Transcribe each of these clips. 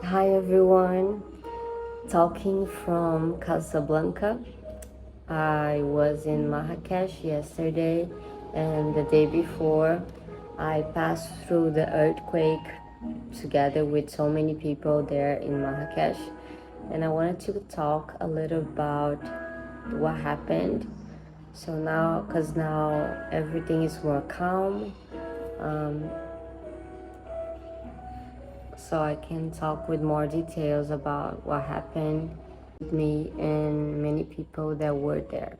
Hi everyone, talking from Casablanca. I was in Marrakesh yesterday and the day before I passed through the earthquake together with so many people there in Marrakesh, and I wanted to talk a little about what happened. So now, because now everything is more calm, um, so I can talk with more details about what happened with me and many people that were there.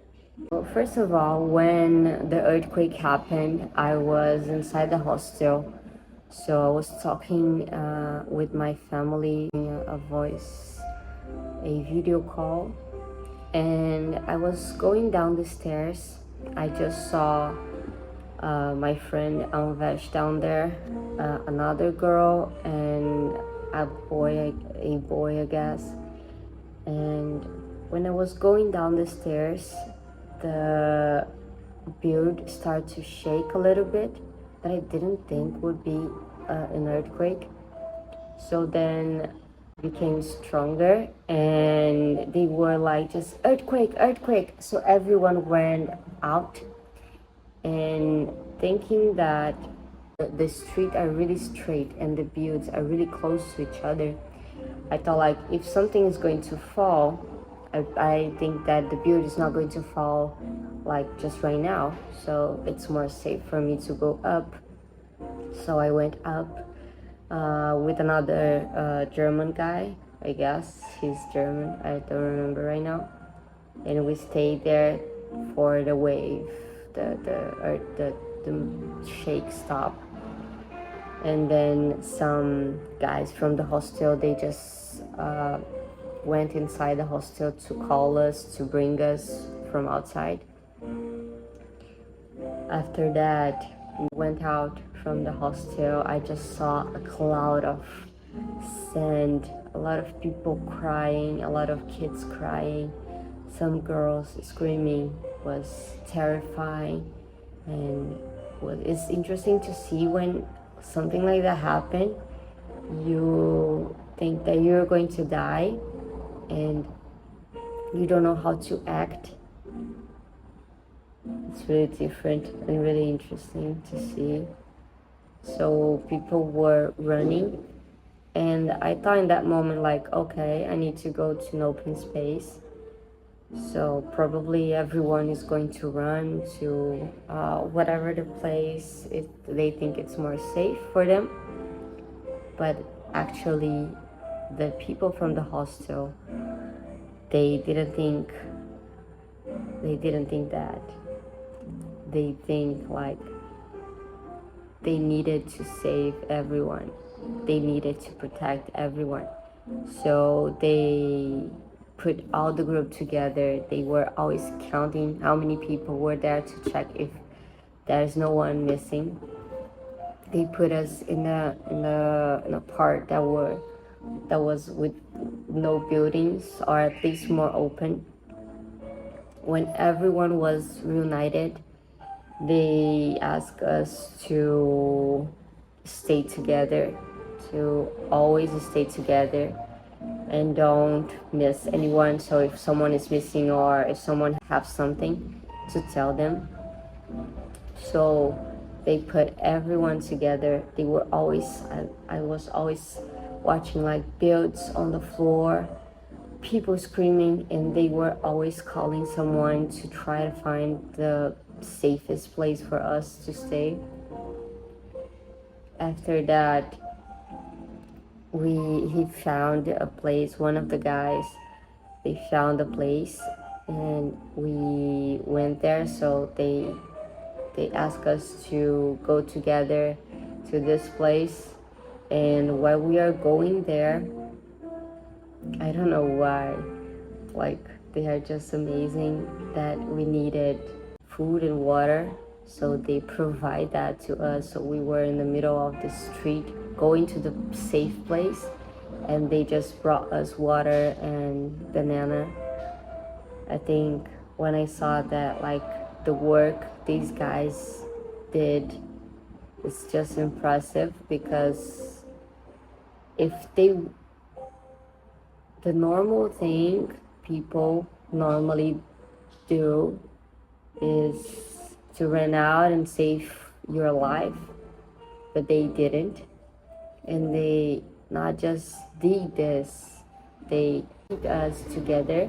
Well, first of all, when the earthquake happened, I was inside the hostel. So I was talking with my family, a voice, a video call, and I was going down the stairs. I just saw my friend Anvesh down there, another girl, and a boy, I guess. And when I was going down the stairs, the build started to shake a little bit, that I didn't think would be an earthquake. So then it became stronger, and they were like just earthquake, earthquake. So everyone went out and thinking that the street are really straight and the builds are really close to each other. I thought like if something is going to fall, I think that the build is not going to fall like just right now. So it's more safe for me to go up. So I went up with another German guy. I guess he's German. I don't remember right now. And we stayed there for the wave, the shake stop. And then some guys from the hostel, they just went inside the hostel to call us, to bring us from outside. After that, we went out from the hostel. I just saw a cloud of sand, a lot of people crying, a lot of kids crying, some girls screaming. Was terrifying, and it's interesting to see when something like that happen. You think that you're going to die, and you don't know how to act. It's really different and really interesting to see. So people were running, and I thought in that moment like, okay, I need to go to an open space. So probably everyone is going to run to whatever the place if they think it's more safe for them. But actually, the people from the hostel, they didn't think that. They think like they needed to save everyone. They needed to protect everyone. So they put all the group together. They were always counting how many people were there to check if there's no one missing. They put us in a part that was with no buildings, or at least more open. When everyone was reunited, they asked us to stay together, to always stay together and don't miss anyone. So if someone is missing or if someone has something, to tell them. So they put everyone together. They were always, I was always watching like builds on the floor, people screaming, and they were always calling someone to try to find the safest place for us to stay. After that, he found a place. One of the guys, they found a place, and we went there. So they asked us to go together to this place, and while we are going there, I don't know why, like they are just amazing that we needed food and water, so they provide that to us. So we were in the middle of the street going to the safe place, and they just brought us water and banana. I think when I saw that, like the work these guys did, it's just impressive, because if they the normal thing people normally do is to run out and save your life, but they didn't. And they not just did this, they keep us together,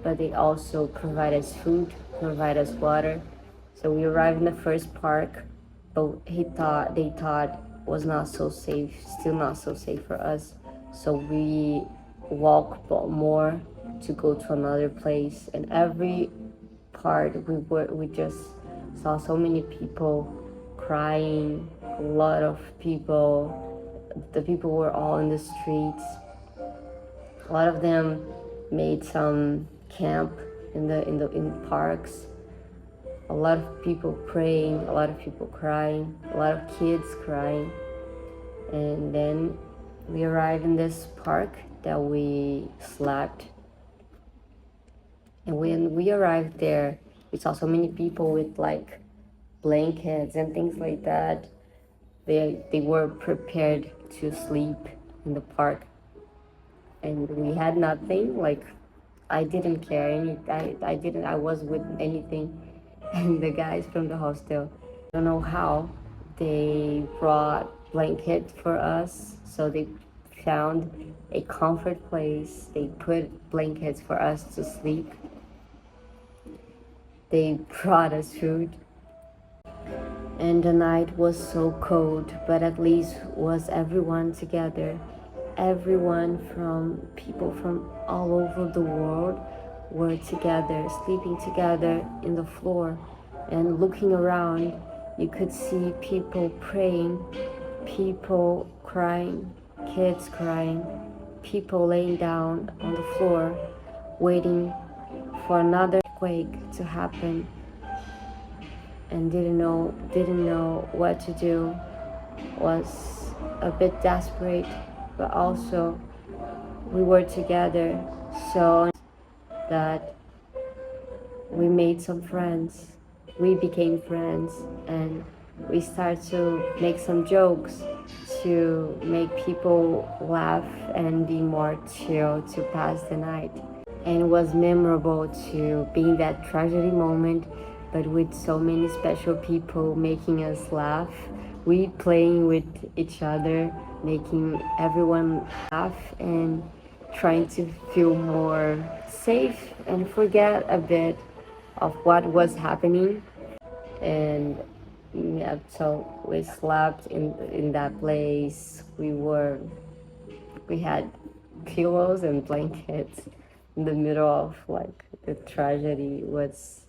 but they also provide us food, provide us water. So we arrived in the first park, but they thought was not so safe, still not so safe for us. So we walked more to go to another place, and every part we just saw so many people crying, a lot of people. The people were all in the streets. A lot of them made some camp in parks. A lot of people praying, a lot of people crying, a lot of kids crying. And then we arrived in this park that we slept. And when we arrived there, we saw so many people with like blankets and things like that. They were prepared to sleep in the park, and we had nothing. Like, I didn't care any. I was with anything. And the guys from the hostel, I don't know how, they brought blanket for us. So they found a comfort place. They put blankets for us to sleep. They brought us food. And the night was so cold, but at least was everyone together. Everyone from people from all over the world were together, sleeping together in the floor. And looking around, you could see people praying, people crying, kids crying, people laying down on the floor, waiting for another quake to happen, and didn't know what to do. Was a bit desperate, but also we were together, so that we made some friends. We became friends, and we started to make some jokes to make people laugh and be more chill to pass the night. And it was memorable to be in that tragedy moment, but with so many special people making us laugh. We playing with each other, making everyone laugh and trying to feel more safe and forget a bit of what was happening. And yeah, so we slept in that place. We had pillows and blankets in the middle of like the tragedy. Was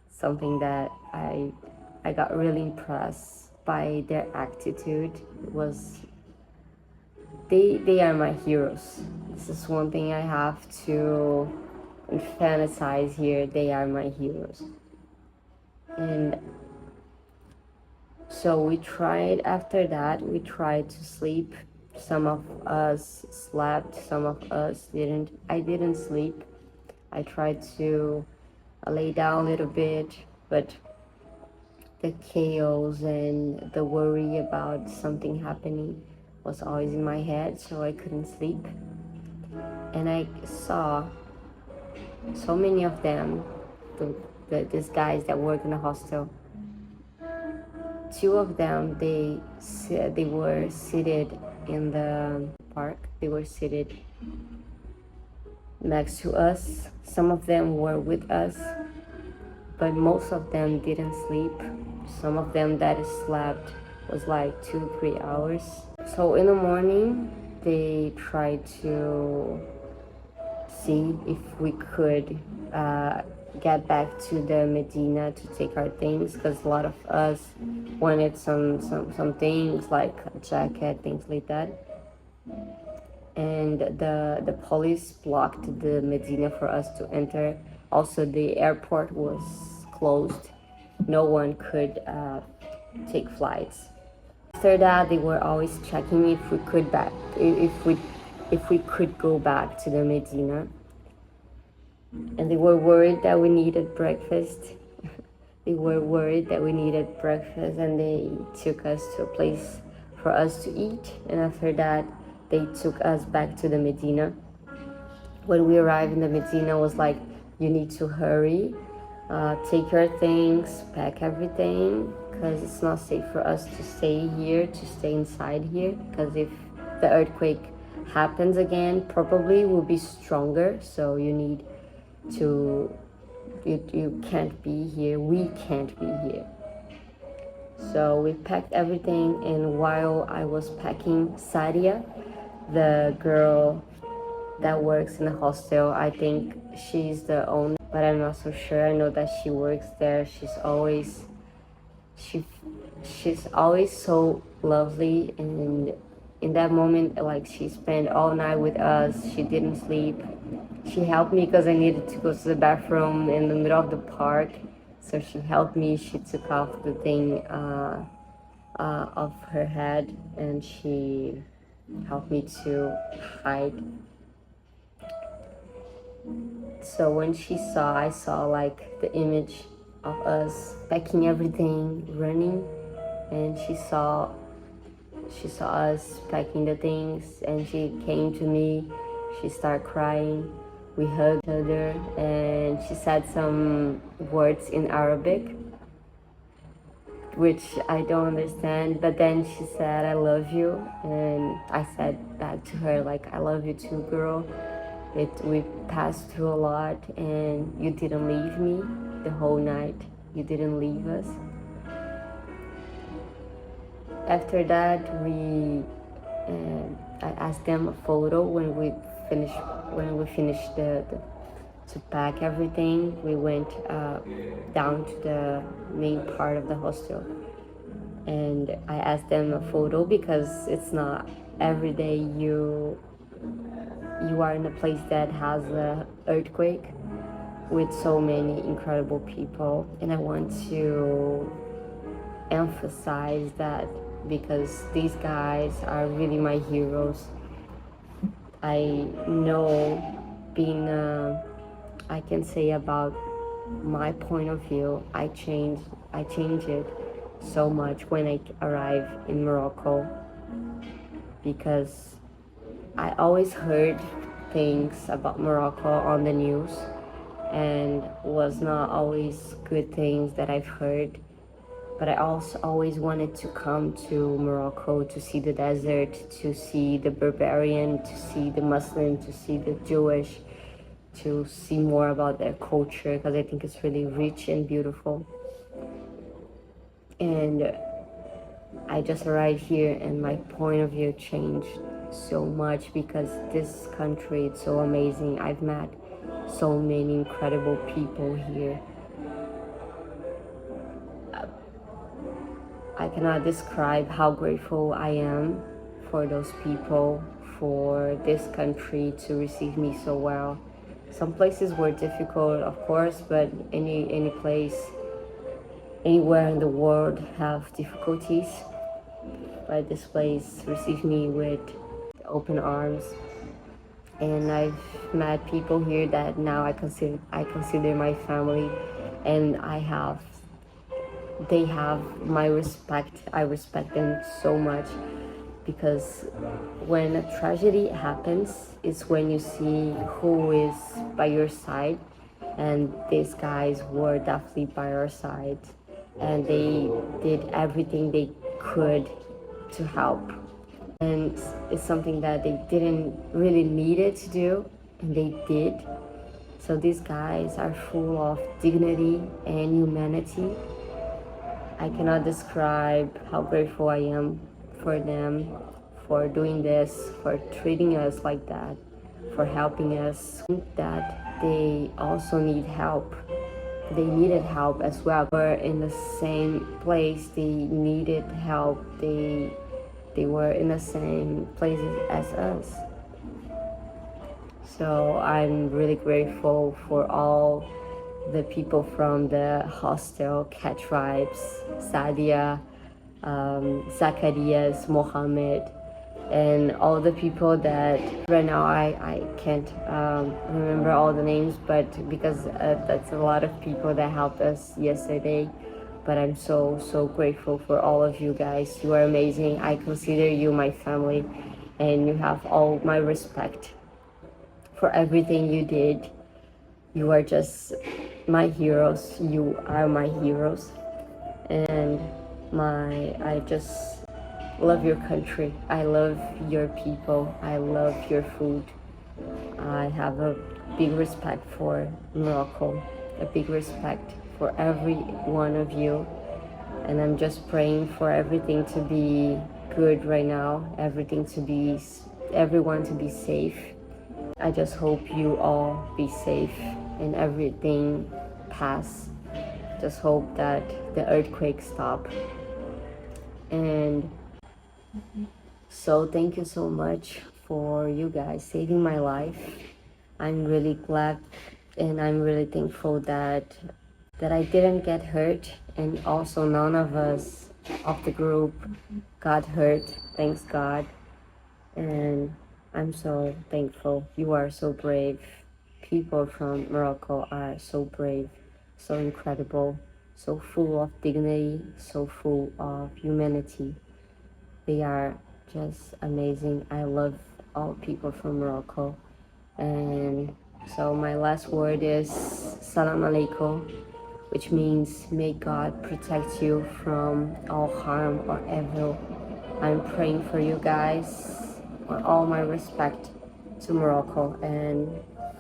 something that I got really impressed by their attitude. It was they are my heroes. This is one thing I have to fantasize here. They are my heroes. And so after that we tried to sleep. Some of us slept, some of us didn't. I didn't sleep. I tried to lay down a little bit, but the chaos and the worry about something happening was always in my head, so I couldn't sleep. And I saw so many of them, these guys that work in the hostel. Two of them, they were seated in the park. They were seated next to us. Some of them were with us, but most of them didn't sleep. Some of them that slept was like 2-3 hours. So in the morning, they tried to see if we could get back to the Medina to take our things, because a lot of us wanted some things like a jacket, things like that. And the police blocked the Medina for us to enter. Also, the airport was closed. No one could take flights. After that, they were always checking if we could go back to the Medina. And they were worried that we needed breakfast. They were worried that we needed breakfast, and they took us to a place for us to eat. And after that, they took us back to the Medina. when we arrived in the Medina, was like, you need to hurry, take your things, pack everything, because it's not safe for us to stay here, to stay inside here, because if the earthquake happens again, probably will be stronger, so you need to, you can't be here, we can't be here. So we packed everything, and while I was packing, Sadia, the girl that works in the hostel, I think she's the owner, but I'm not so sure. I know that she works there. She she's always so lovely, and in that moment, like, she spent all night with us. She didn't sleep. She helped me because I needed to go to the bathroom in the middle of the park, so she helped me. She took off the thing of her head, and she helped me to hide. So when I saw like the image of us packing everything, running, and she saw us packing the things, and she came to me. She started crying. We hugged each other, and she said some words in Arabic, which I don't understand. But then she said, "I love you," and I said back to her, like, "I love you too, girl. We passed through a lot, and you didn't leave me the whole night. You didn't leave us." After that, I asked them a photo when we finished to pack everything. We went down to the main part of the hostel, and I asked them a photo because it's not every day you are in a place that has an earthquake with so many incredible people. And I want to emphasize that because these guys are really my heroes. I know I can say about my point of view, I changed it so much when I arrived in Morocco, because I always heard things about Morocco on the news, and was not always good things that I've heard. But I also always wanted to come to Morocco to see the desert, to see the barbarian, to see the Muslim, to see the Jewish, to see more about their culture, because I think it's really rich and beautiful. And I just arrived here, and my point of view changed so much, because this country is so amazing. I've met so many incredible people here. I cannot describe how grateful I am for those people, for this country to receive me so well. Some places were difficult, of course, but any place, anywhere in the world have difficulties. But this place received me with open arms, and I've met people here that now I consider my family, and they have my respect. I respect them so much, because when a tragedy happens, it's when you see who is by your side, and these guys were definitely by our side, and they did everything they could to help. And it's something that they didn't really need it to do, and they did. So these guys are full of dignity and humanity. I cannot describe how grateful I am for them, for doing this, for treating us like that, for helping us. That they also need help. They needed help as well. We're in the same place. They needed help. They were in the same places as us. So I'm really grateful for all the people from the hostel, Cat Tribes, Sadia, Zacharias, Mohammed, and all the people that right now I can't remember all the names, but because that's a lot of people that helped us yesterday. But I'm so grateful for all of you guys. You are amazing. I consider you my family, and you have all my respect. for everything you did. You are just my heroes. You are my heroes. And I just love your country. I love your people. I love your food. I have a big respect for Morocco, a big respect for every one of you. And I'm just praying for everything to be good right now, everyone to be safe. I just hope you all be safe and everything pass. Just hope that the earthquake stop. And so thank you so much for you guys saving my life. I'm really glad and I'm really thankful that I didn't get hurt, and also none of us of the group got hurt, thanks God. And I'm so thankful. You are so brave. People from Morocco are so brave, so incredible, so full of dignity, so full of humanity. They are just amazing. I love all people from Morocco. And so my last word is Salam Alaikum, which means may God protect you from all harm or evil. I'm praying for you guys. All my respect to Morocco and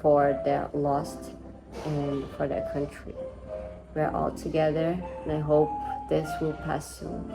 for the lost and for their country. We're all together, and I hope this will pass soon.